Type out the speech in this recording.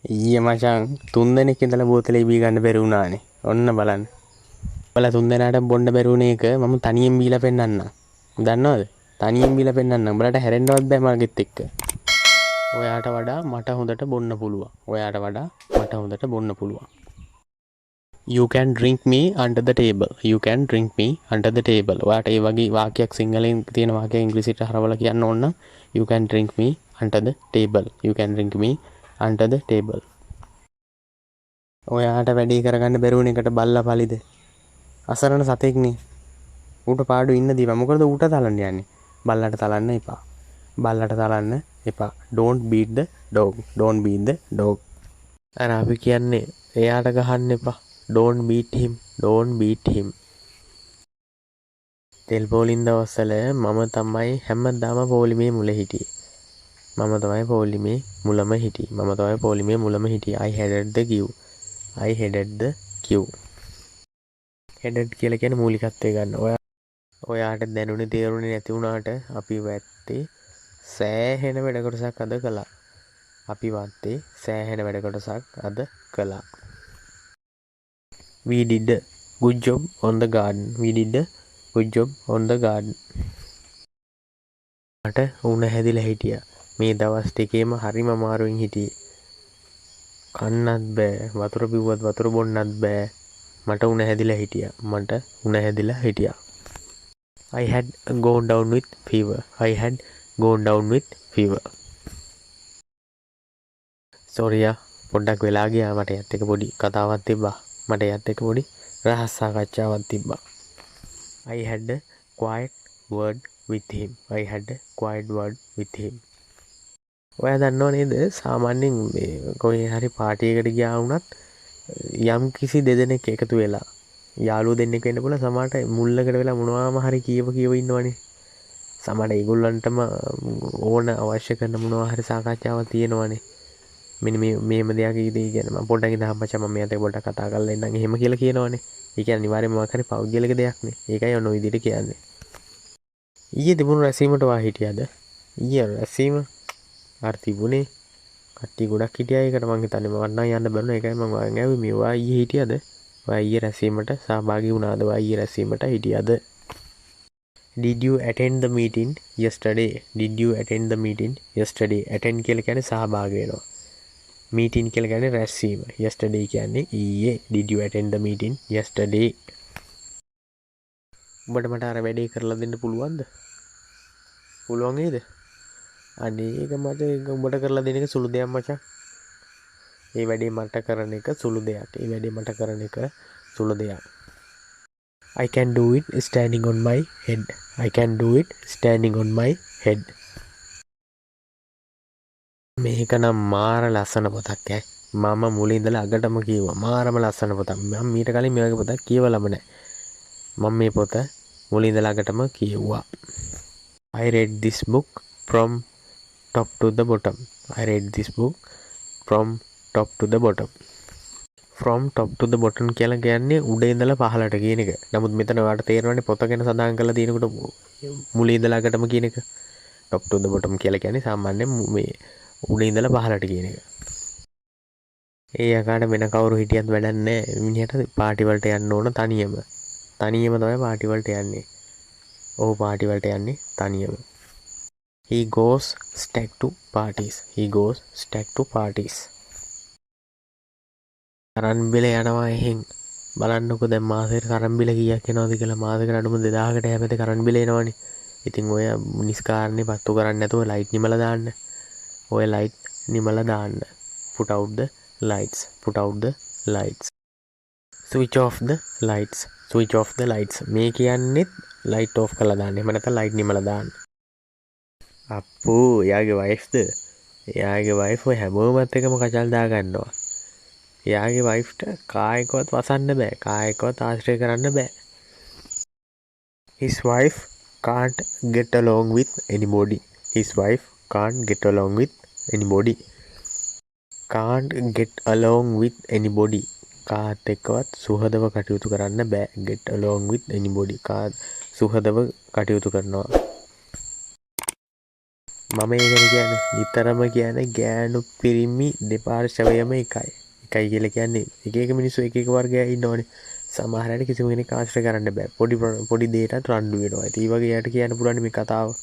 ඊයේ මචං 3 දෙනෙක් ඉඳලා බෝතලේ බී ගන්න බැරි වුණානේ. ඔන්න බලන්න. ඔයාලා 3 දෙනාට බොන්න බැරි වුණ එක මම තනියෙන් බීලා පෙන්නන්නම්. දන්නවද? තනියෙන් බීලා පෙන්නන්නම්. උඹලට හැරෙන්නවත් බෑ මගෙත් එක්ක. ඔයාට වඩා මට හොඳට බොන්න පුළුවන්. ඔයාට වඩා මට හොඳට බොන්න පුළුවන්. You can drink me under the table. You can drink me under the table. ඔයාට ඒ වගේ වාක්‍යයක් සිංහලෙන් තියෙන වාක්‍යයක් ඉංග්‍රීසියට හරවලා කියන්න ඕන නම් you can drink me under the table. You can drink me under the table. ඔයාට වැඩේ කරගන්න බැරි වුණ එකට බල්ලා පලිද? අසරණ සතෙක්නේ. ඌට පාඩු ඉන්න දීපන්. මොකද ඌට තලන්න යන්නේ? බල්ලට තලන්න එපා. බල්ලට තලන්න එපා. Don't beat the dog. Don't beat the dog. අර අපි කියන්නේ එයාට ගහන්න එපා. Don't beat him. Don't beat him. තෙල් පොලින් දවස්වල මම තමයි හැමදාම පොලිමේ මුල හිටියේ. මම තමයි පොලිමේ මුලම හිටියේ. මම තමයි පොලිමේ මුලම හිටියේ. I headed the queue. I headed the queue. headed කියලා කියන්නේ මූලිකත්වය ගන්න. ඔයාට දැනුනේ තේරුනේ නැති වුණාට අපි වැත්තේ සෑහෙන වැඩ කොටසක් අද කළා. අපි වැත්තේ සෑහෙන වැඩ කොටසක් අද කළා. We did a good job on the garden. We did a good job on the garden. මට උණ හැදිලා හිටියා. මේ දවස් දෙකේම හරිම අමාරුවෙන් හිටියේ. කන්නත් බෑ, වතුර බිව්වත් වතුර බොන්නත් බෑ. මට උණ හැදිලා හිටියා. මට උණ හැදිලා හිටියා. I had gone down with fever. I had gone down with fever. Sorry පොඩ්ඩක් වෙලා ගියා. මට යත් එක පොඩි කතාවක් තිබ්බා. මට යත් එක පොඩි රහස් සාකච්ඡාවක් තිබ්බා. I had a quiet word with him. I had a quiet word with him. ඔයා දන්නව නේද සාමාන්‍යයෙන් මේ කොහේ හරි පාටි එකකට ගියා වුණත් යම් කිසි දෙදෙනෙක් එකතු වෙලා යාළුවෝ දෙන්නෙක් වෙන්න පුළුවන්. සමහරට මුල්ලකට වෙලා මොනවාම හරි කියව ඉන්නවනේ. සමහරට ඒගොල්ලන්ටම ඕන අවශ්‍ය කරන මොනවා හරි සාකච්ඡාවක් තියෙනවනේ. මෙන්න මේම දෙයක් ඉදී කියන මම පොඩ්ඩක් ඉඳහම් මචං මම මෙයාට පොඩ්ඩක් කතා කරලා ඉන්නම් එහෙම කියලා කියනවනේ. ඒ කියන්නේ අනිවාර්යයෙන්ම මොකක් හරි පෞද්ගලික දෙයක්නේ. ඒකයි ඔන්න ඔය විදිහට කියන්නේ. ඊයේ තිබුණු රැසීමට වා හිටියද? ඊයේ රැසීම අර තිබුණේ කට්ටිය ගොඩක් හිටියා. ඒකට මං හිතන්නේ මම නම් යන්න බැරුණා. ඒකයි මම වාගෙන් ආවේ. මේවා ඊයේ හිටියද? ඔයා ඊයේ රැසීමට සහභාගී වුණාද? ඔයා ඊයේ රැසීමට හිටියද? Did you attend the meeting yesterday? Did you attend the meeting yesterday? Attend කියලා කියන්නේ සහභාගී වෙනවා. Meeting කියලා කියන්නේ රැස්වීම. Yesterday කියන්නේ ඊයේ. Did you attend the meeting yesterday? උඹට මට අර වැඩේ කරලා දෙන්න පුළුවන්ද? පුළුවන් නේද? අනේ ඒක මට උඹට කරලා දෙන එක සුළු දෙයක් මචං. ඒ වැඩේ මට කරන එක සුළු දෙයක්. ඒ වැඩේ මට කරන එක සුළු දෙයක්. I can do it standing on my head. I can do it standing on my head. මේක නම් මාර ලස්සන පොතක් ඈ. මම මුලින් ඉඳලා අගටම කිව්වා. මාරම ලස්සන පොතක්. මම මීට කලින් මේ වගේ පොතක් කියවලම නැහැ. මම මේ පොත මුලින් ඉඳලා අගටම කියෙව්වා. I read this book from top to the bottom. I read this book from top to the bottom. From top to the bottom කියලා කියන්නේ උඩ ඉඳලා පහළට කියන එක. නමුත් මෙතන ඔයාලට තේරෙනවනේ පොත ගැන සඳහන් කරලා තියෙනකොට මුලින් ඉඳලා අගටම කියන එක. top to the bottom කියලා කියන්නේ සාමාන්‍යයෙන් මේ උඩ ඉඳලා පහළට කියන එක. ඒ යකාට වෙන කවුරු හිටියත් වැඩක් නැහැ. මිනිහට පාටි වලට යන්න ඕන තනියම. තනියම තමයි පාටි වලට යන්නේ. ඔහු පාටි වලට යන්නේ තනියම. He goes stag to parties. He goes stag to parties. කරන්බිල යනවා එහෙන්. බලන්නකො දැන් මාසෙට කරන්බිල කීයක් එනවද කියලා. මාසෙකට අඩුම 2000කට හැබැයි කරන්බිල එනවනේ. ඉතින් ඔය නිස්කාරනේ පත්තු කරන්නේ නැතුව ලයිට් නිමලා දාන්න. ඔය ලයිට් නිමලා දාන්න. Put out the lights. Put out the lights. Switch off the lights. Switch off the lights. මේ කියන්නේ light off කරලා දාන්න. එහෙම නැත්නම් light නිමලා දාන්න. අප්පෝ එයාගේ වයිෆ්ද? එයාගේ වයිෆ් ඔය හැමෝමත් එකම කචල් දා ගන්නවා. එයාගේ වයිෆ්ට කායකවත් වසන්න බෑ. කායකවත් ආශ්‍රය කරන්න බෑ. His wife can't get along with anybody. His wife can't get along with anybody. Can't get along with anybody. කාත් එක්කවත් සුහදව කටයුතු කරන්න බෑ. Get along with anybody. කාත් සුහදව කටයුතු කරනවා. මම ඒකනේ කියන්නේ නිතරම කියන්නේ ගෑනු පිරිමි දෙපාර්ශවයම එකයි. එකයි කියලා කියන්නේ එක එක මිනිස්සු එක එක වර්ගයක් ඉන්නවනේ. සමහර අයට කිසිම කෙනෙක් ආශ්‍රය කරන්න බෑ. පොඩි දෙයකටත් රණ්ඩු වෙනවා. ඉතින් ඒ වගේ යට කියන්න පුළුවන් මේ කතාව.